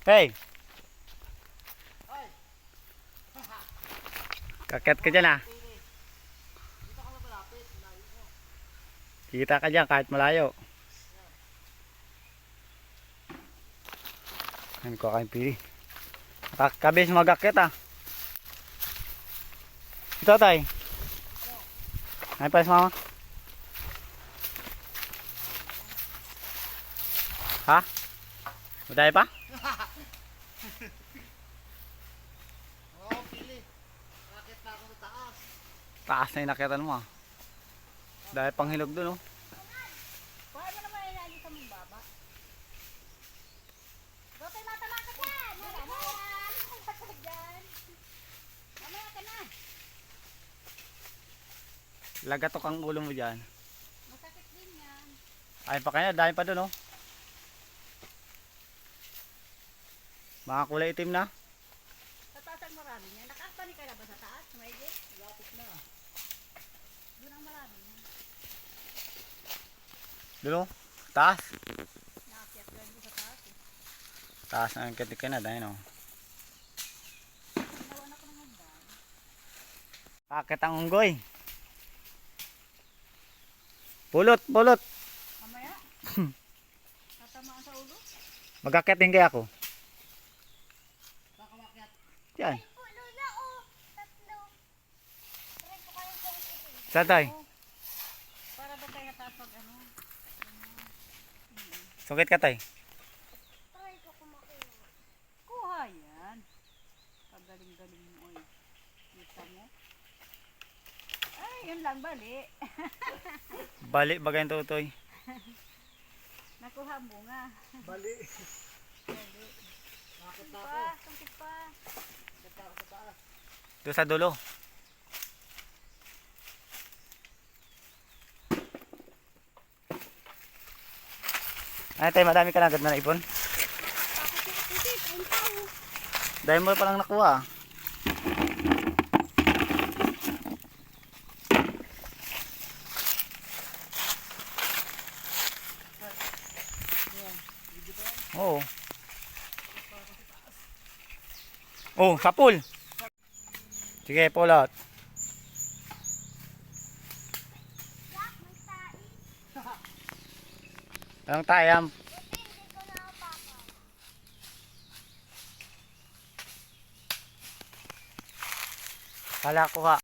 Hey! Kakit ka dyan ah. Kita ka dyan kahit malayo. Ano ko kayong pili. Nakakabis magakit ah. Ito tay. Ay pa mama. Ha? Uday pa? Oo, pili. Bakit pa ako sa taas? Taas na yung nakitan mo ah. Dahil panghilog dun oh. Paano naman ilalim sa mong baba? Dotoy, matama ka dyan! Matama yan! Matama ka dyan! Mamaya ka na! Lagatok ang ulo mo dyan. Masakit din yan. Ay pa kanya, dahil pa dun oh. Mga kulay itim na. Sa taas ang marami niya. Nakakapani ka na ba sa taas? Maigi? Lapit na. Doon ang marami niya. Dun oh. Taas. Nakakyat ka doon sa taas eh. Taas na ang kitik ka na dahil oh. Ginawa na ko ng hagdan. Pakit ang unggoy. Pulot, pulot. Mamaya? Tatamaan sa ulo? Magakit din kaya ako. Baka makyat. Yan. Pulo na oh! Tatlo! Try ko kayo sa ulo. Saan tayo? Para ba tayo nataas pag ano? Sungkit ka tayo. Try ko kumakuha. Kuha yan. Pagaling-galing mo eh. Kita mo? Ay, yun lang bali. Bali bagay tutoy. Nakuha mo nga. Bali. Bali. Bakit Tungkit na ako? pa, tungkit pa. Bakit ako sa taas? Doon sa dulo. Ay tayo, madami ka na agad na naipon. Dahil mo pa lang nakuha. Oo. Oh, sapul. Sige, pulot. Anong tayam? Kala ko ha.